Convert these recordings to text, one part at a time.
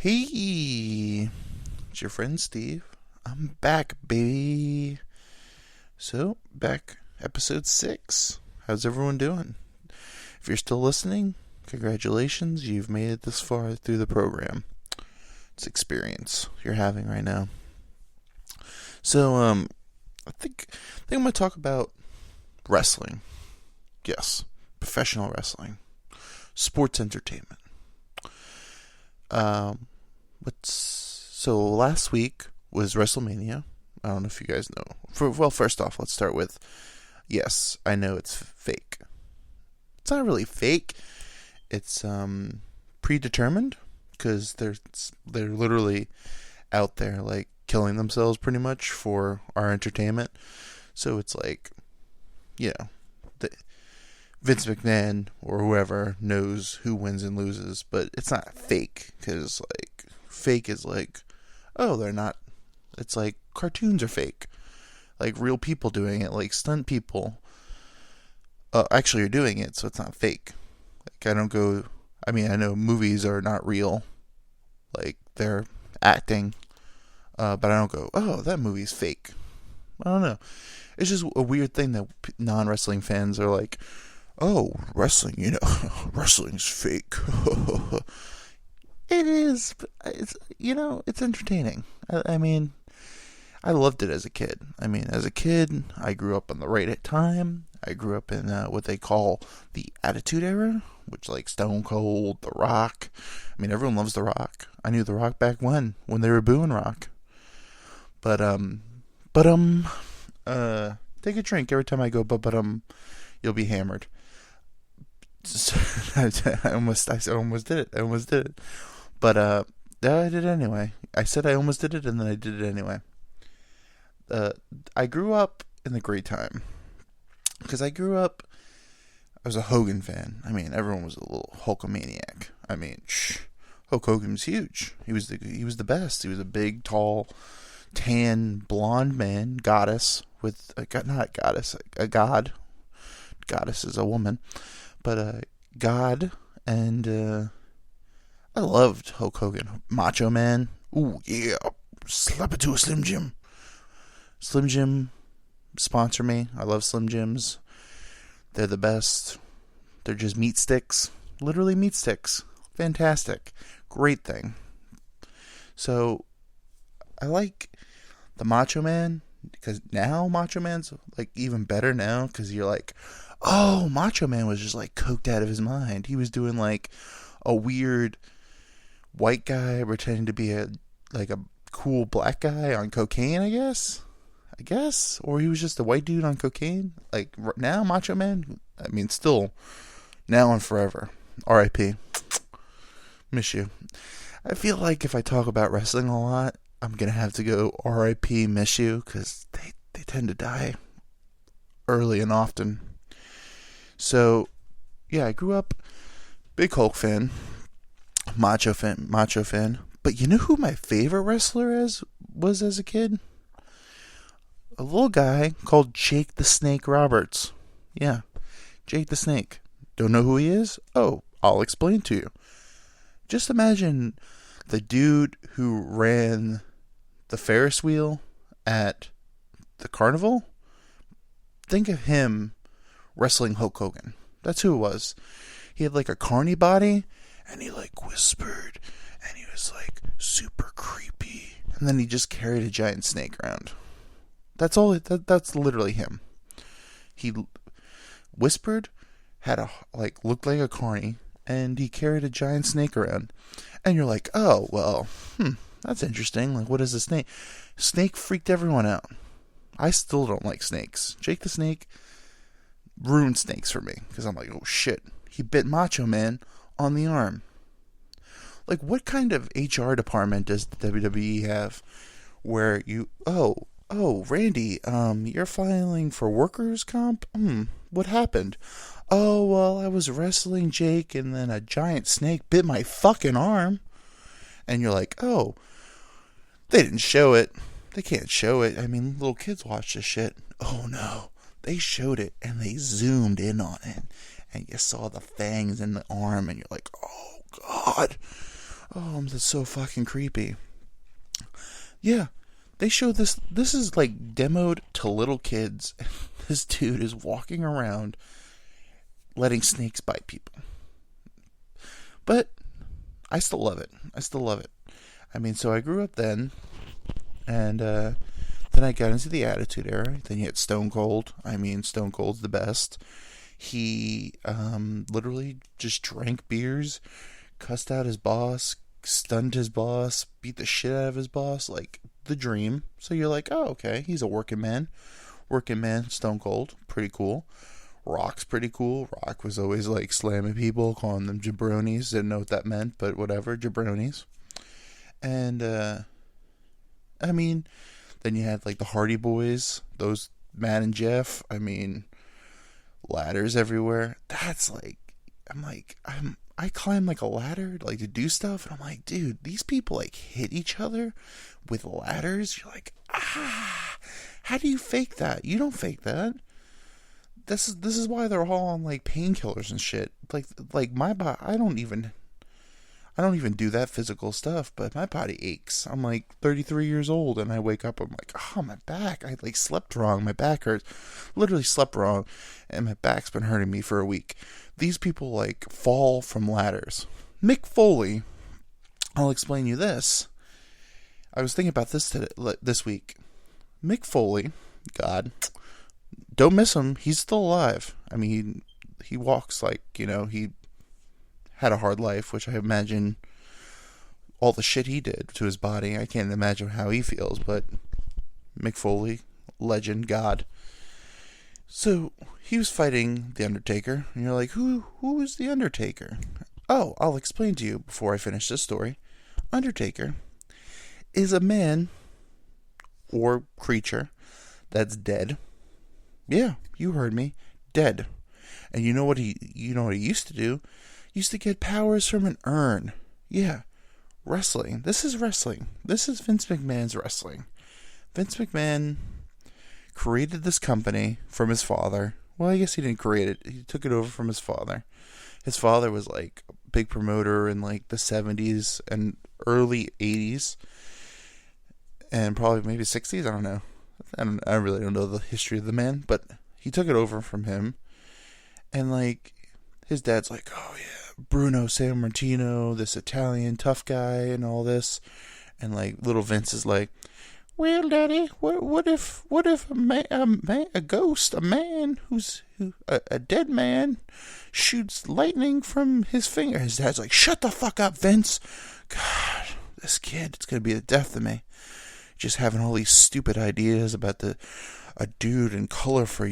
Hey, it's your friend Steve. I'm back, baby. So, back, episode 6. How's everyone doing? If you're still listening, congratulations, you've made it this far through the program. It's experience you're having right now. So, I think I'm going to talk about wrestling. Yes, professional wrestling. Sports entertainment. So last week was WrestleMania. I don't know if you guys know. First off, let's start with, yes, I know it's fake. It's not really fake. It's predetermined because they're literally out there like killing themselves pretty much for our entertainment. So it's like, Vince McMahon or whoever knows who wins and loses, but it's not fake because like fake is like, oh, they're not. It's like cartoons are fake, like real people doing it, like stunt people. Actually are doing it, so it's not fake. Like I know movies are not real, like they're acting, but I don't go, oh, that movie's fake. I don't know. It's just a weird thing that non-wrestling fans are like, oh, wrestling, wrestling's fake. It is, but it's entertaining. I mean, I loved it as a kid. As a kid, I grew up in the right time. I grew up in what they call the Attitude Era, which like Stone Cold, The Rock. Everyone loves The Rock. I knew The Rock back when they were booing Rock. But take a drink every time I go, you'll be hammered. I almost did it. But I did it anyway. I said I almost did it, and then I did it anyway. I grew up in the great time because I was a Hogan fan. Everyone was a little Hulkamaniac. Hulk Hogan was huge. He was the best. He was a big, tall, tan, blonde man, goddess with not goddess, a god. Goddess is a woman, but a god, and I loved Hulk Hogan. Macho Man. Ooh, yeah. Slap it to a Slim Jim. Slim Jim, sponsor me. I love Slim Jims. They're the best. They're just meat sticks. Literally meat sticks. Fantastic. Great thing. So, I like the Macho Man, because now Macho Man's like even better now, because you're like, oh, Macho Man was just like coked out of his mind. He was doing like a weird white guy pretending to be a cool black guy on cocaine, I guess, or he was just a white dude on cocaine. Like now, Macho Man, still now and forever. R.I.P. Miss you. I feel like if I talk about wrestling a lot, I'm gonna have to go R.I.P. Miss you, because they tend to die early and often. So yeah, I grew up big Hulk fan. Macho fan. But you know who my favorite wrestler was as a kid? A little guy called Jake the Snake Roberts. Yeah, Jake the Snake. Don't know who he is? Oh, I'll explain to you. Just imagine the dude who ran the Ferris wheel at the carnival. Think of him wrestling Hulk Hogan. That's who it was. He had like a carny body, and he like whispered, and he was like super creepy, and then he just carried a giant snake around. That's all. That's literally him. He whispered, looked like a carny, and he carried a giant snake around. And you're like, oh well, that's interesting. Like, what is a snake? Snake freaked everyone out. I still don't like snakes. Jake the Snake ruined snakes for me, because I'm like, oh shit, he bit Macho Man on the arm. Like, what kind of HR department does the WWE have where Randy, you're filing for workers' comp? What happened? Oh, well, I was wrestling Jake, and then a giant snake bit my fucking arm. And you're like, oh, they didn't show it. They can't show it. Little kids watch this shit. Oh, no. They showed it, and they zoomed in on it. And you saw the fangs in the arm, and you're like, oh, God. Oh, that's so fucking creepy. Yeah, they show this. This is like demoed to little kids. This dude is walking around letting snakes bite people. But I still love it. I still love it. I mean, so I grew up then, and then I got into the Attitude Era. Then you had Stone Cold. I mean, Stone Cold's the best. He literally just drank beers, cussed out his boss, stunned his boss, beat the shit out of his boss, like the dream. So you're like, oh, okay, he's a working man. Working man, Stone Cold, pretty cool. Rock's pretty cool. Rock was always like slamming people, calling them jabronis. Didn't know what that meant, but whatever, jabronis. And I mean, then you had like the Hardy Boys, those Matt and Jeff. I mean, ladders everywhere. That's like, I climb like a ladder like to do stuff, and I'm like, dude, these people like hit each other with ladders. You're like, how do you fake that? You don't fake that. This is why they're all on like painkillers and shit. Like my body, I don't even do that physical stuff, but my body aches. I'm like 33 years old, and I wake up, I'm like, oh, my back. I like slept wrong. My back hurts. Literally slept wrong, and my back's been hurting me for a week. These people like fall from ladders. Mick Foley, I'll explain you this. I was thinking about this week. Mick Foley, God, don't miss him. He's still alive. I mean, he walks like, he had a hard life, which I imagine all the shit he did to his body. I can't imagine how he feels, but Mick Foley, legend, God. So he was fighting The Undertaker, and you're like, who is The Undertaker? Oh, I'll explain to you before I finish this story. Undertaker is a man or creature that's dead. Yeah, you heard me. Dead. And you know what he used to do? He used to get powers from an urn. Yeah. Wrestling. This is wrestling. This is Vince McMahon's wrestling. Vince McMahon created this company from his father. Well, I guess he didn't create it. He took it over from his father. His father was like a big promoter in like the 70s and early 80s. And probably maybe 60s. I don't know. I really don't know the history of the man, but he took it over from him. And like, his dad's like, oh yeah, Bruno Sammartino, this Italian tough guy and all this. And like, little Vince is like, well, Daddy, what if a ghost, a man a dead man shoots lightning from his finger? His dad's like, shut the fuck up, Vince. God, this kid, it's gonna be the death of me. Just having all these stupid ideas about a dude in colorful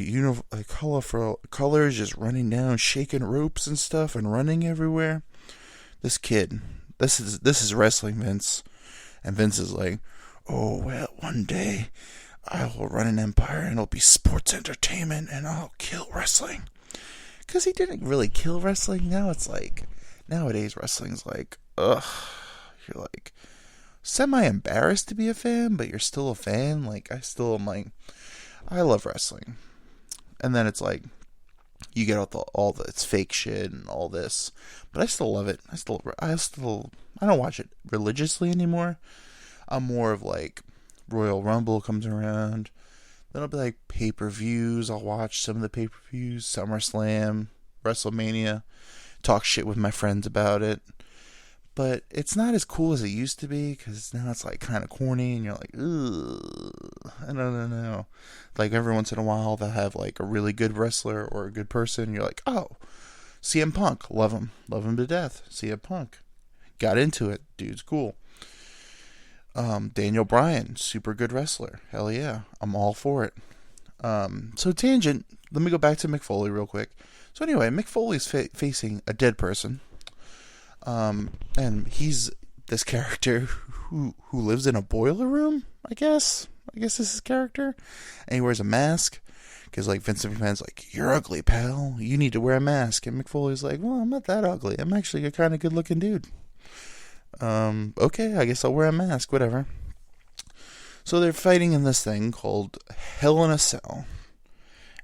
colors just running down, shaking ropes and stuff, and running everywhere. This kid, this is wrestling, Vince. And Vince is like, oh well, one day I will run an empire, and it'll be sports entertainment, and I'll kill wrestling. Because he didn't really kill wrestling. Now it's like, nowadays wrestling's like, ugh. You're like semi-embarrassed to be a fan, but you're still a fan. Like, I still am like, I love wrestling. And then it's like, you get all the it's fake shit and all this, but I still love it. I don't watch it religiously anymore. I'm more of like, Royal Rumble comes around, then it'll be like pay-per-views. I'll watch some of the pay-per-views, SummerSlam, WrestleMania, talk shit with my friends about it. But it's not as cool as it used to be, because now it's like kind of corny, and you're like, ugh, I don't know. Like every once in a while, they'll have like a really good wrestler or a good person, and you're like, oh, CM Punk, love him to death. CM Punk, got into it, dude's cool. Daniel Bryan, super good wrestler, hell yeah, I'm all for it. So tangent, let me go back to Mick Foley real quick. So anyway, Mick Foley's facing a dead person. And he's this character who lives in a boiler room, I guess this is his character. And he wears a mask, because like Vince McMahon's like, you're ugly, pal, you need to wear a mask. And Mick Foley's like, well, I'm not that ugly, I'm actually a kind of good looking dude. Okay, I guess I'll wear a mask, whatever. So they're fighting in this thing called Hell in a Cell.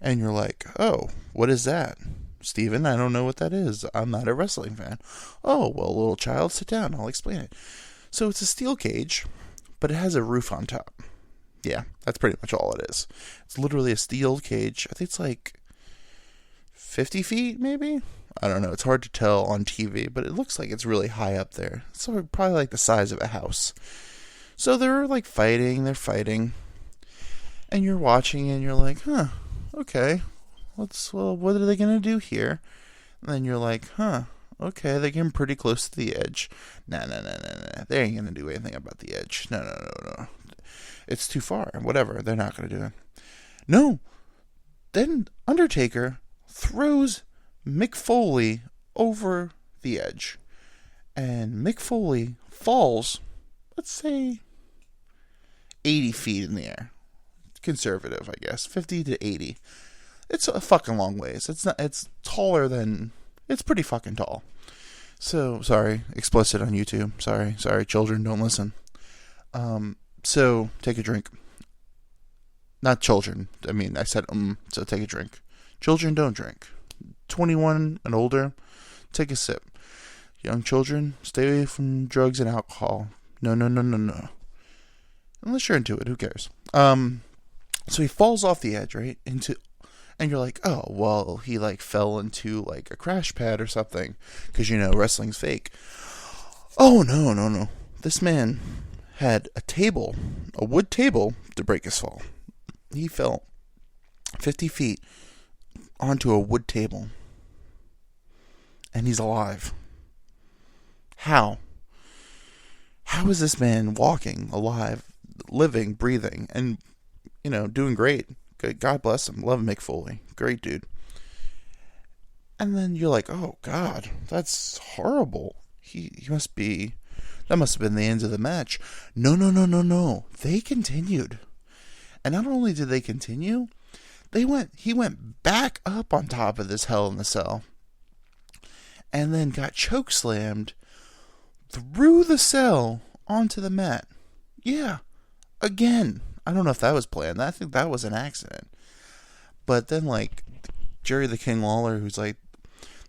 And you're like, oh, what is that? Steven, I don't know what that is. I'm not a wrestling fan. Oh, well, little child, sit down. I'll explain it. So it's a steel cage, but it has a roof on top. Yeah, that's pretty much all it is. It's literally a steel cage. I think it's like 50 feet, maybe? I don't know. It's hard to tell on TV, but it looks like it's really high up there. It's probably like the size of a house. So they're like fighting. They're fighting. And you're watching and you're like, huh, okay. What are they going to do here? And then you're like, huh, okay, they're getting pretty close to the edge. Nah. They ain't going to do anything about the edge. No. It's too far. Whatever. They're not going to do it. No. Then Undertaker throws Mick Foley over the edge. And Mick Foley falls, let's say, 80 feet in the air. Conservative, I guess. 50 to 80. It's a fucking long ways. It's taller than... It's pretty fucking tall. So, sorry. Explicit on YouTube. Sorry, children, don't listen. So, take a drink. Not children. I mean, I said, so take a drink. Children, don't drink. 21 and older, take a sip. Young children, stay away from drugs and alcohol. No. Unless you're into it, who cares? So he falls off the edge, right? And you're like, oh, well, he like fell into like a crash pad or something. Because, wrestling's fake. Oh, no. This man had a wood table to break his fall. He fell 50 feet onto a wood table. And he's alive. How? How is this man walking, alive, living, breathing, and, doing great? God bless him. Love Mick Foley. Great dude. And then you're like, oh, God, that's horrible. He must be... That must have been the end of the match. No. They continued. And not only did they continue, he went back up on top of this Hell in the Cell. And then got chokeslammed through the cell onto the mat. Yeah. Again. I don't know if that was planned. I think that was an accident. But then, like, Jerry the King Lawler, who's like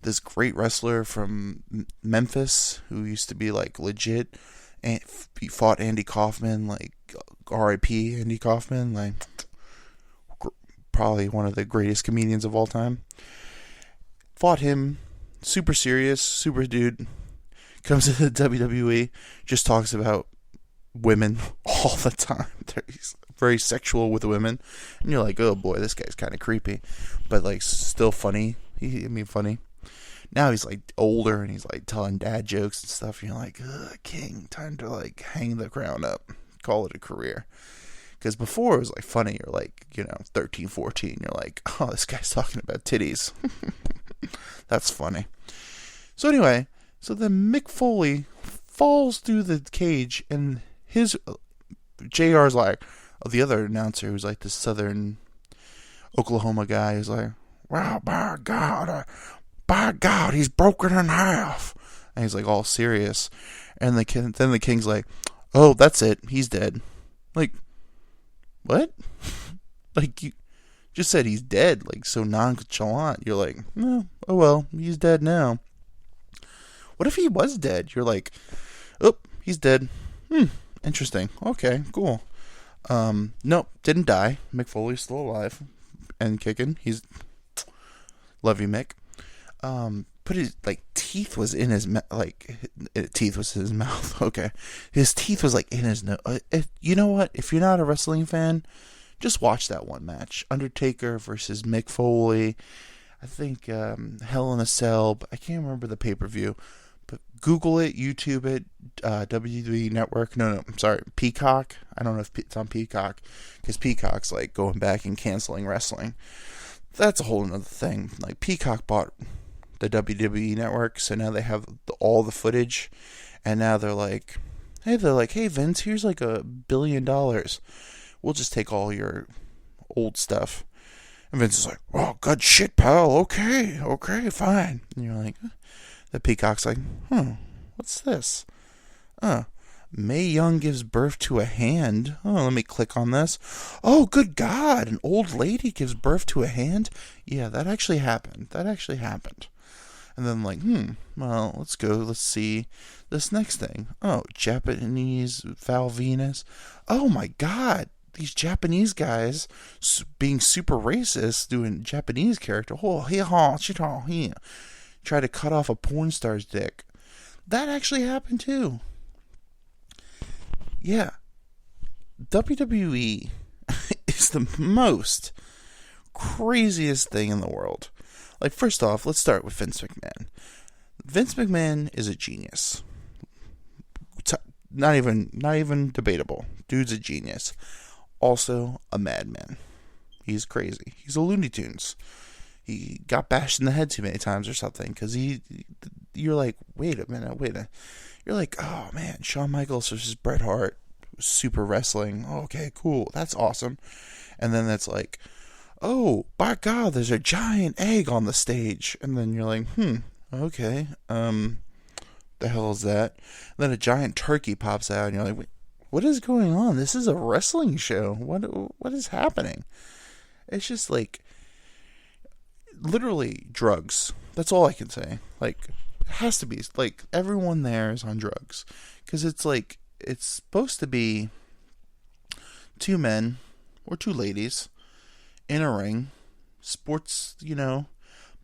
this great wrestler from Memphis, who used to be like legit, and he fought Andy Kaufman, like R.I.P. Andy Kaufman, like probably one of the greatest comedians of all time. Fought him, super serious, super dude. Comes to the WWE, just talks about women all the time. He's very sexual with women, and you're like, oh boy, this guy's kind of creepy, but like still funny. Funny. Now he's like older and he's like telling dad jokes and stuff. And you're like, King, time to like hang the crown up, call it a career. Because before it was like funny. You're like, 13, 14. You're like, oh, this guy's talking about titties. That's funny. So anyway, then Mick Foley falls through the cage, and his JR's like, the other announcer, who's like the southern Oklahoma guy, is like, wow, by God, he's broken in half. And he's like all serious. And then the King's like, oh, that's it, he's dead. Like, what? Like, you just said he's dead, like so nonchalant. You're like, no, oh well, he's dead now. What if he was dead? You're like, oh, he's dead. Interesting. Okay, cool. Nope, didn't die. Mick Foley's still alive and kicking. Love you, Mick. But his teeth was in his teeth was in his mouth. Okay, his teeth was like in his nose. You know what? If you're not a wrestling fan, just watch that one match: Undertaker versus Mick Foley. I think Hell in a Cell. I can't remember the pay-per-view. But Google it, YouTube it, WWE Network. No, I'm sorry, Peacock. I don't know if it's on Peacock, because Peacock's like going back and canceling wrestling. That's a whole other thing. Like, Peacock bought the WWE Network, so now they have all the footage, and now they're like, hey, Vince, here's like $1 billion. We'll just take all your old stuff. And Vince is like, well, good shit, pal. Okay, fine. And you're like, the Peacock's like, what's this? Mae Young gives birth to a hand. Oh, let me click on this. Oh, good God. An old lady gives birth to a hand? Yeah, that actually happened. And then well, let's go. Let's see this next thing. Oh, Japanese Val Venus. Oh my God. These Japanese guys being super racist, doing Japanese character. Oh, he try to cut off a porn star's dick. That actually happened too. Yeah. WWE is the most craziest thing in the world. Like, first off, let's start with Vince McMahon. Vince McMahon is a genius. Not even debatable. Dude's a genius. Also a madman. He's crazy. He's a Looney Tunes. He got bashed in the head too many times or something, because you're like, wait a minute. You're like, oh man, Shawn Michaels versus Bret Hart, super wrestling. Oh, okay, cool. That's awesome. And then that's like, oh, by God, there's a giant egg on the stage. And then you're like, okay, the hell is that? And then a giant turkey pops out, and you're like, wait, what is going on? This is a wrestling show. What is happening? It's just like, literally drugs. That's all I can say. Like, it has to be. Like, everyone there is on drugs. Because it's like, it's supposed to be two men or two ladies in a ring, sports,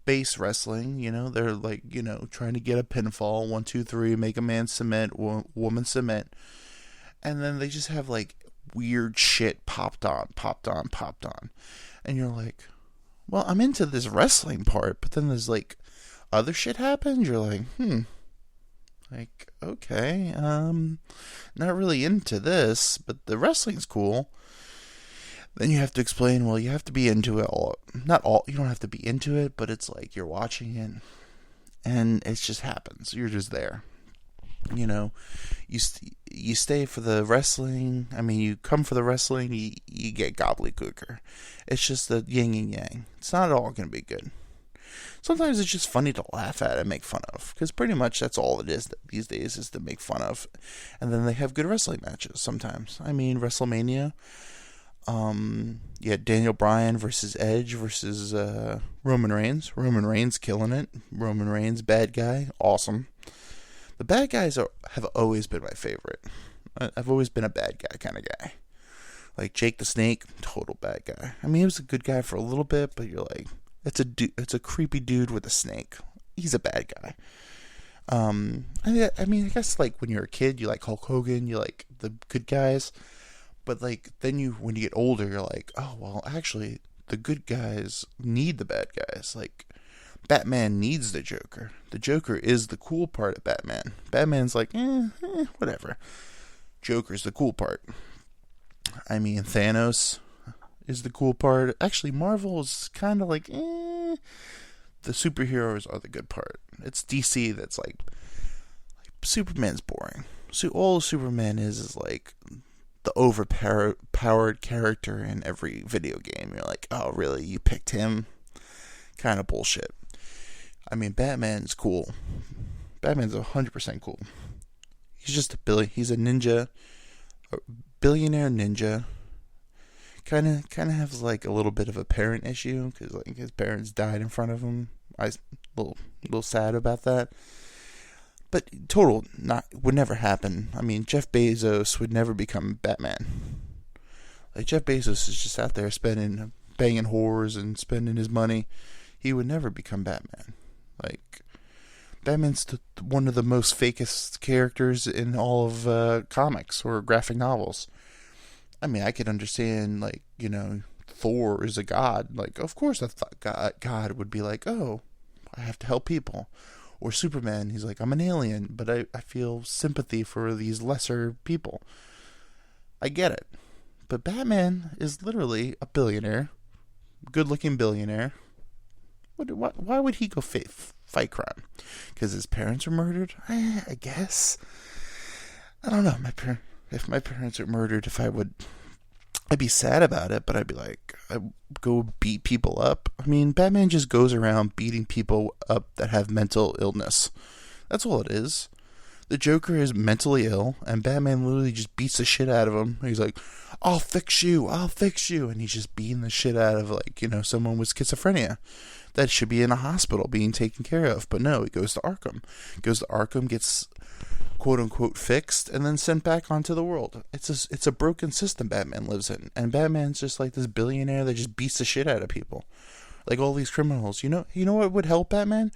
base wrestling, they're like, trying to get a pinfall, 1, 2, 3, make a man submit, woman submit, and then they just have like weird shit popped on, and you're like, well, I'm into this wrestling part, but then there's like other shit happens, you're like, like, okay, not really into this, but the wrestling's cool. Then you have to explain, well, you have to be into it all. Not all, you don't have to be into it, but it's like you're watching it, and it just happens. You're just there. You stay for the wrestling. I mean, you come for the wrestling, you get gobbledygooker. It's just the yin and yang. It's not all going to be good. Sometimes it's just funny to laugh at and make fun of, because pretty much that's all it is these days, is to make fun of. And then they have good wrestling matches sometimes. I mean, WrestleMania. Daniel Bryan versus Edge versus Roman Reigns. Roman Reigns killing it. Roman Reigns, bad guy, awesome. The bad guys have always been my favorite. I've always been a bad guy kind of guy. Like Jake the Snake, total bad guy. I mean, he was a good guy for a little bit, but you're like, it's a creepy dude with a snake. He's a bad guy. I mean, I guess like when you're a kid, you like Hulk Hogan, you like the good guys. But like then when you get older, you're like, oh well, actually the good guys need the bad guys. Like Batman needs the Joker. The Joker is the cool part of Batman. Batman's like, whatever. Joker's the cool part. I mean, Thanos is the cool part. Actually, Marvel's kind of like, the superheroes are the good part. It's DC that's like Superman's boring. So all Superman is like the overpowered character in every video game. You're like, oh really, you picked him? Kind of bullshit. I mean, Batman's cool. Batman's 100% cool. He's just he's a ninja, a billionaire ninja. Kind of has like a little bit of a parent issue, because like his parents died in front of him. I was a little sad about that. But would never happen. I mean, Jeff Bezos would never become Batman. Like, Jeff Bezos is just out there banging whores and spending his money. He would never become Batman. Like, Batman's one of the most fakest characters in all of comics or graphic novels. I mean, I could understand, like, Thor is a god. Like, of course I thought God would be like, oh, I have to help people. Or Superman, he's like, I'm an alien, but I feel sympathy for these lesser people. I get it. But Batman is literally a billionaire, good-looking billionaire. Why would he go fight crime? Because his parents were murdered? I guess. I don't know. If my parents were murdered, I'd be sad about it, but I'd be like, I'd go beat people up. I mean, Batman just goes around beating people up that have mental illness. That's all it is. The Joker is mentally ill, and Batman literally just beats the shit out of him. He's like, I'll fix you, and he's just beating the shit out of, like, someone with schizophrenia that should be in a hospital being taken care of. But no, he goes to Arkham, gets quote unquote fixed, and then sent back onto the world. It's a broken system Batman lives in, and Batman's just like this billionaire that just beats the shit out of people, like all these criminals. You know what would help Batman?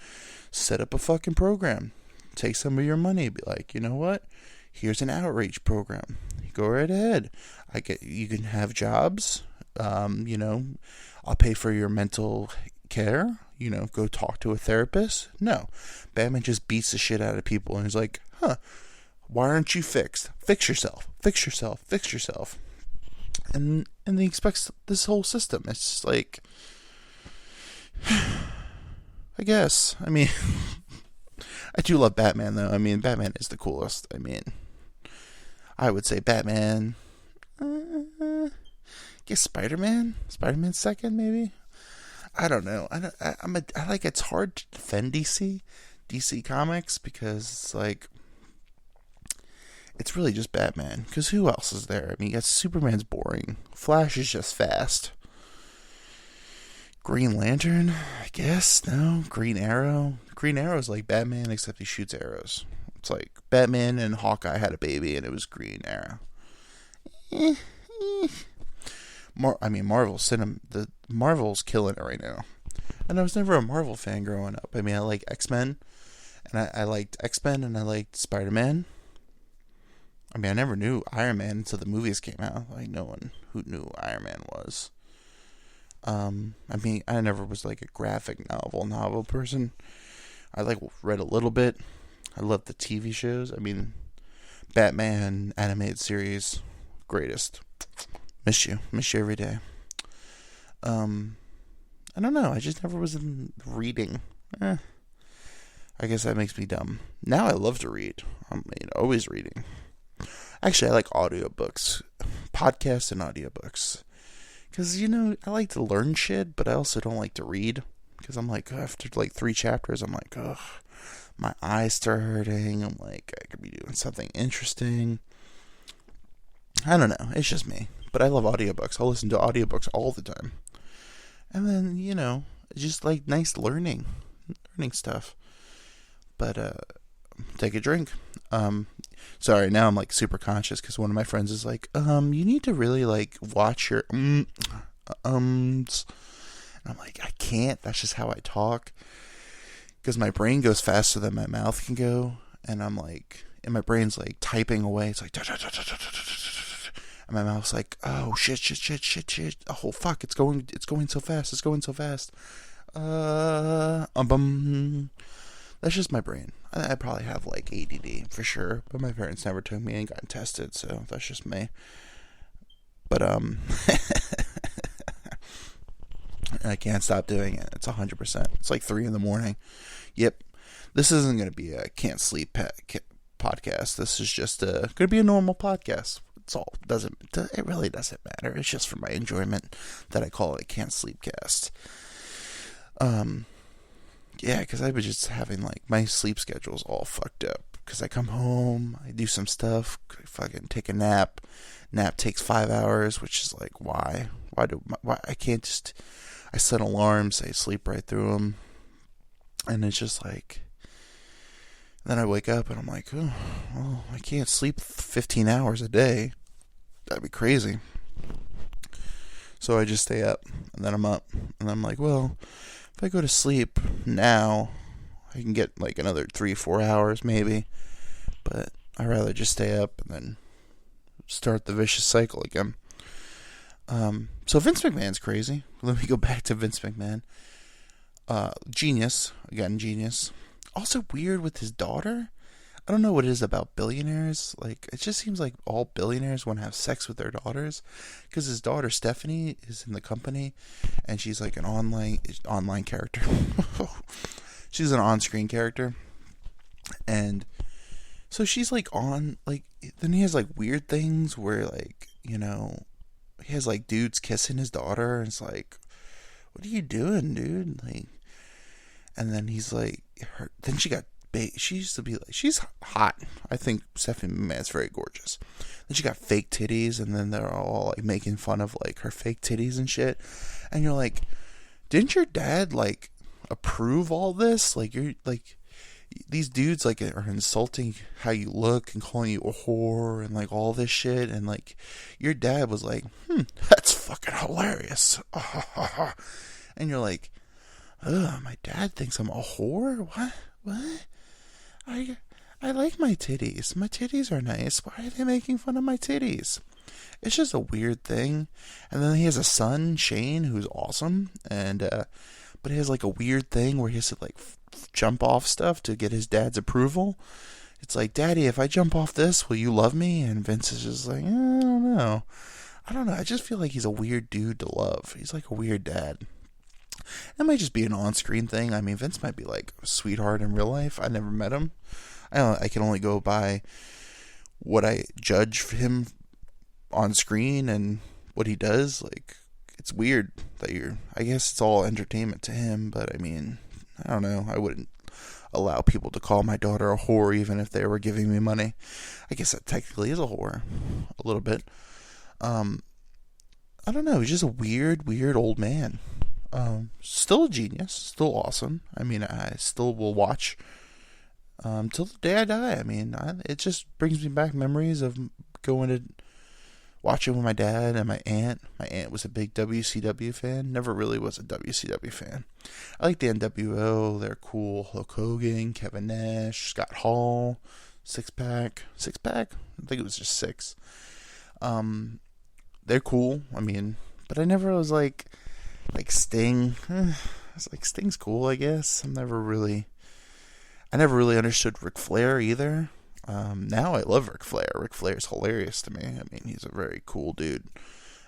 Set up a fucking program, take some of your money, be like, you know what? Here's an outreach program. Go right ahead. You can have jobs. I'll pay for your mental care. Go talk to a therapist. No, Batman just beats the shit out of people, and he's like, why aren't you fixed? Fix yourself. And he expects this whole system. It's just like, I guess. I mean, I do love Batman, though. I mean, Batman is the coolest. I mean, I would say Batman. I guess Spider-Man. Spider-Man's second, maybe. I don't know. It's hard to defend DC Comics, because it's like, it's really just Batman. Because who else is there? I mean, you got Superman's boring. Flash is just fast. Green Lantern, I guess. No. Green Arrow. Green Arrow is like Batman, except he shoots arrows. It's like Batman and Hawkeye had a baby, and it was Green Arrow. Marvel's killing it right now. And I was never a Marvel fan growing up. I mean, I like X-Men, and I liked X-Men, and I liked Spider-Man. I mean, I never knew Iron Man until the movies came out. Like, no one who knew Iron Man was. I mean, I never was like a graphic novel person. I read a little bit. I love the TV shows. I mean, Batman animated series, greatest. Miss you every day. I don't know. I just never was in reading. I guess that makes me dumb. Now I love to read. I'm always reading. Actually, I like audiobooks, podcasts, and audiobooks. Because, I like to learn shit, but I also don't like to read. Because I'm like, after like 3 chapters, I'm like, ugh, my eyes start hurting. I'm like, I could be doing something interesting. I don't know. It's just me. But I love audiobooks. I'll listen to audiobooks all the time. And then, it's just like nice learning stuff. But, take a drink. Sorry, now I'm like super conscious because one of my friends is like, you need to really like watch your and I'm like, I can't. That's just how I talk. Because my brain goes faster than my mouth can go, and I'm like, and my brain's like typing away. It's like, and my mouth's like, oh shit. Oh fuck, it's going so fast. That's just my brain. I probably have like ADD for sure, but my parents never took me and got tested, so that's just me. But I can't stop doing it. It's 100%. It's like 3 a.m. Yep. This isn't going to be a can't sleep podcast. This is just going to be a normal podcast. It's all. It really doesn't matter. It's just for my enjoyment that I call it a can't sleep cast. Yeah, because I was just having like my sleep schedule's all fucked up. Because I come home, I do some stuff, fucking take a nap. Nap takes 5 hours, which is like, why? Why I can't just. I set alarms, I sleep right through them, and it's just like. Then I wake up and I'm like, oh, well, I can't sleep 15 hours a day. That'd be crazy. So I just stay up, and then I'm up, and I'm like, well, if I go to sleep now, I can get like another 3-4 hours maybe, but I'd rather just stay up and then start the vicious cycle again. So Vince McMahon's crazy. Let me go back to Vince McMahon. Genius. Also weird with his daughter. I don't know what it is about billionaires. Like, it just seems like all billionaires want to have sex with their daughters. Because his daughter, Stephanie, is in the company. And she's like an online character. She's an on-screen character. And so she's like on, like, then he has like weird things where like, he has like dudes kissing his daughter. And it's like, what are you doing, dude? Like, and then he's like, then she got she used to be like, she's hot. I think Stephanie McMahon's very gorgeous. Then she got fake titties, and then they're all like making fun of like her fake titties and shit. And you're like, didn't your dad like approve all this? Like, you're like, these dudes like are insulting how you look and calling you a whore and like all this shit, and like your dad was like, that's fucking hilarious. And you're like, ugh, my dad thinks I'm a whore? What? I like my titties. My titties are nice. Why are they making fun of my titties? It's just a weird thing. And then he has a son, Shane, who's awesome, and but he has like a weird thing where he has to like jump off stuff to get his dad's approval. It's like, Daddy, if I jump off this, will you love me? And Vince is just like, I don't know. I just feel like he's a weird dude to love. He's like a weird dad. It might just be an on-screen thing. I mean, Vince might be like a sweetheart in real life. I never met him. I can only go by what I judge for him on screen and what he does. Like, it's weird that I guess it's all entertainment to him, but I mean, I don't know. I wouldn't allow people to call my daughter a whore even if they were giving me money. I guess that technically is a whore. A little bit. I don't know. He's just a weird old man. Still a genius. Still awesome. I mean, I still will watch till the day I die. I mean, it just brings me back memories of going to watching with my dad and my aunt. My aunt was a big WCW fan. Never really was a WCW fan. I like the NWO. They're cool. Hulk Hogan, Kevin Nash, Scott Hall, Six Pack. I think it was just 6. They're cool. I mean, but I never was like Sting. I was like, Sting's cool, I guess. I never really understood Ric Flair either. Now I love Ric Flair. Ric Flair's hilarious to me. I mean, he's a very cool dude.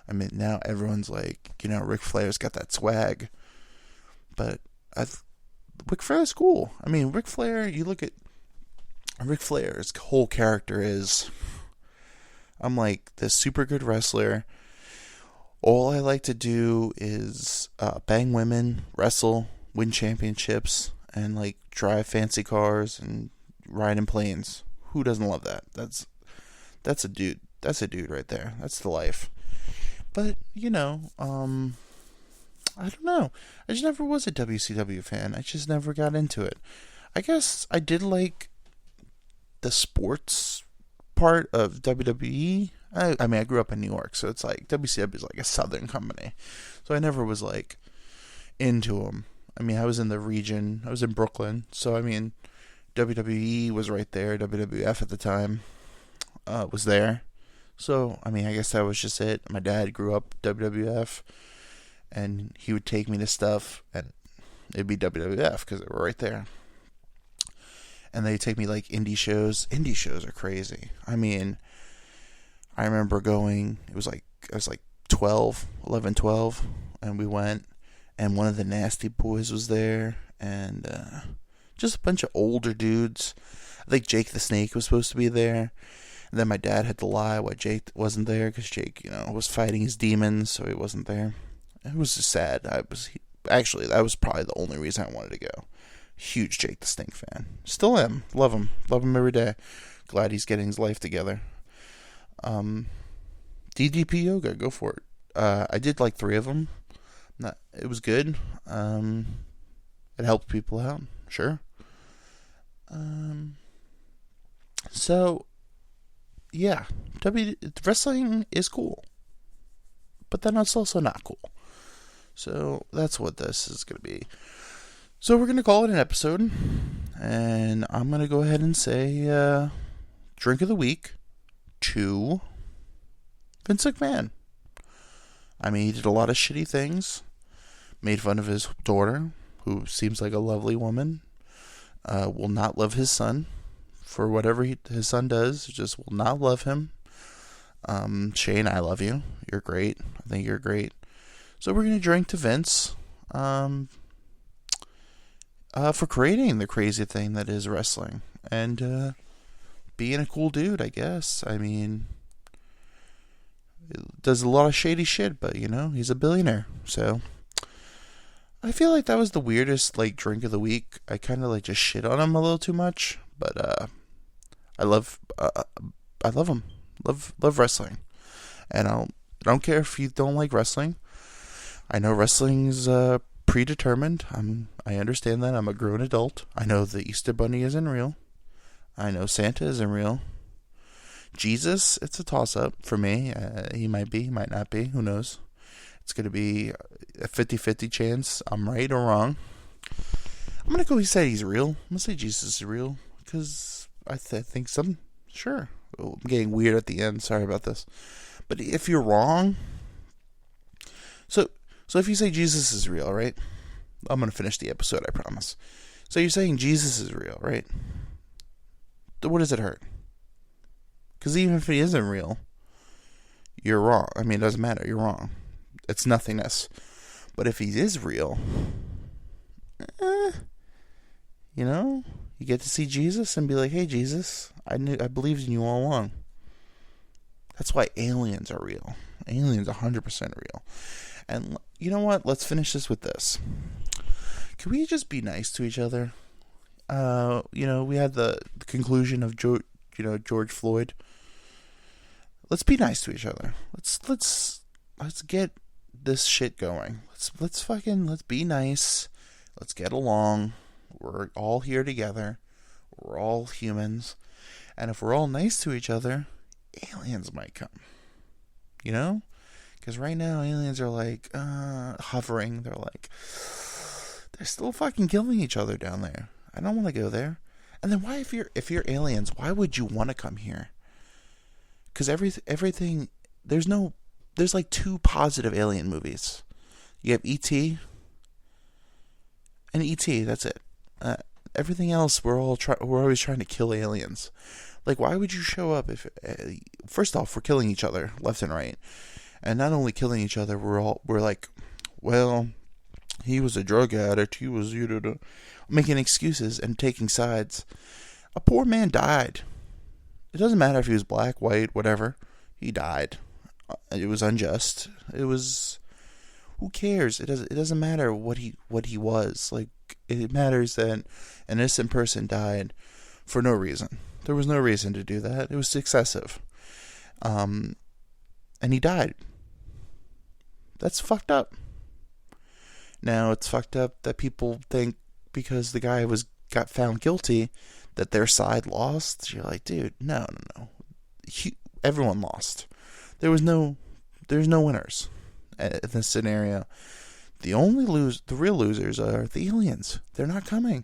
I mean, now everyone's like, Ric Flair's got that swag. But Ric Flair's cool. I mean, Ric Flair, you look at Ric Flair's whole character is, I'm like this super good wrestler. All I like to do is bang women, wrestle, win championships, and like drive fancy cars and ride in planes. Who doesn't love that? That's a dude. That's a dude right there. That's the life. But I don't know. I just never was a WCW fan. I just never got into it. I guess I did like the sports part of WWE. I mean, I grew up in New York, so it's like WCW is like a southern company. So I never was like into them. I mean, I was in the region. I was in Brooklyn. So, I mean, WWE was right there. WWF at the time was there. So, I mean, I guess that was just it. My dad grew up WWF, and he would take me to stuff, and it'd be WWF because they were right there. And they'd take me like indie shows. Indie shows are crazy. I mean, I remember going, I was like 12, and we went, and one of the Nasty Boys was there, and just a bunch of older dudes. I think Jake the Snake was supposed to be there, and then my dad had to lie why Jake wasn't there, because Jake, was fighting his demons, so he wasn't there. It was just sad. That was probably the only reason I wanted to go. Huge Jake the Snake fan. Still am. Love him every day. Glad he's getting his life together. DDP Yoga, go for it. I did like 3 of them. It was good. It helped people out, sure. So yeah, wrestling is cool, but then it's also not cool. So that's what this is going to be. So we're going to call it an episode, and I'm going to go ahead and say drink of the week to Vince McMahon. I mean, he did a lot of shitty things, made fun of his daughter, who seems like a lovely woman, will not love his son for whatever his son does, just will not love him. Shane, I love you. You're great. I think you're great. So we're going to drink to Vince for creating the crazy thing that is wrestling, and being a cool dude, I guess. I mean, does a lot of shady shit, but he's a billionaire. So I feel like that was the weirdest like drink of the week. I kind of like just shit on him a little too much, but I love I love him. Love wrestling, and I don't care if you don't like wrestling. I know wrestling's predetermined. I understand that. I'm a grown adult. I know the Easter Bunny isn't real. I know Santa isn't real. Jesus, it's a toss up for me. He might be, he might not be. Who knows? It's going to be a 50-50 chance I'm right or wrong. I'm going to go say he's real. I'm going to say Jesus is real. Because I think some. Sure. Oh, I'm getting weird at the end. Sorry about this. But if you're wrong. So if you say Jesus is real, right? I'm going to finish the episode, I promise. So you're saying Jesus is real, right? What does it hurt? Because even if he isn't real, you're wrong. I mean, it doesn't matter. You're wrong. It's nothingness. But if he is real, you know, you get to see Jesus and be like, hey, Jesus, I believed in you all along. That's why aliens are real. Aliens are 100% real. And you know what? Let's finish this with this. Can we just be nice to each other? We had the conclusion of George Floyd. Let's be nice to each other. Let's get this shit going. Let's be nice. Let's get along. We're all here together. We're all humans. And if we're all nice to each other, aliens might come. You know? Because right now aliens are like hovering. They're still fucking killing each other down there. I don't want to go there. And then why, if you're aliens, why would you want to come here? Because everything, there's like 2 positive alien movies. You have E.T. and E.T. That's it. Everything else, we're always trying to kill aliens. Like, why would you show up if? First off, we're killing each other left and right, and not only killing each other, we're like, well, he was a drug addict. He was making excuses and taking sides. A poor man died. It doesn't matter if he was black, white, whatever. He died. It was unjust. It was. Who cares? It doesn't matter what he was. Like, it matters that an innocent person died for no reason. There was no reason to do that. It was excessive. And he died. That's fucked up. Now, it's fucked up that people think because the guy got found guilty that their side lost. You're like, dude, no. Everyone lost. There's no winners in this scenario. The real losers are the aliens. They're not coming.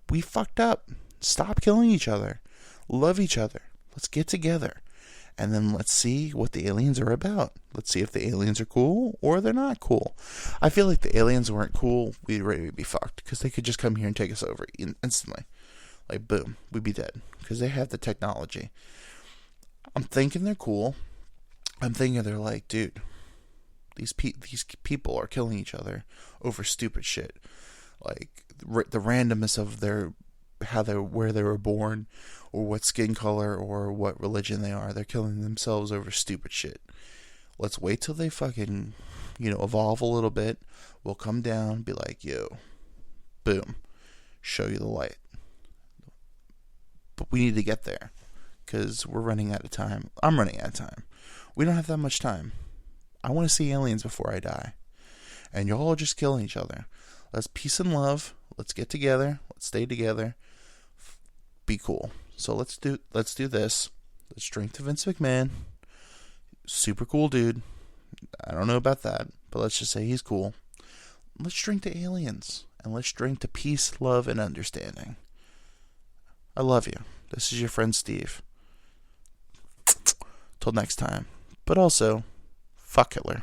We fucked up. Stop killing each other. Love each other. Let's get together. And then let's see what the aliens are about. Let's see if the aliens are cool or they're not cool. I feel like the aliens weren't cool, we'd already be fucked. Because they could just come here and take us over instantly. Like, boom, we'd be dead. Because they have the technology. I'm thinking they're cool. I'm thinking they're like, dude, these people are killing each other over stupid shit. Like, the randomness of where they were born, or what skin color, or what religion they are. They're killing themselves over stupid shit. Let's wait till they fucking, evolve a little bit. We'll come down, be like, yo, boom, show you the light. But we need to get there, because we're running out of time. I'm running out of time. We don't have that much time. I want to see aliens before I die. And y'all are just killing each other. Let's peace and love. Let's get together. Let's stay together. Be cool. So let's do this. Let's drink to Vince McMahon. Super cool dude. I don't know about that, but let's just say he's cool. Let's drink to aliens. And let's drink to peace, love, and understanding. I love you. This is your friend Steve. Till next time. But also, fuck Hitler.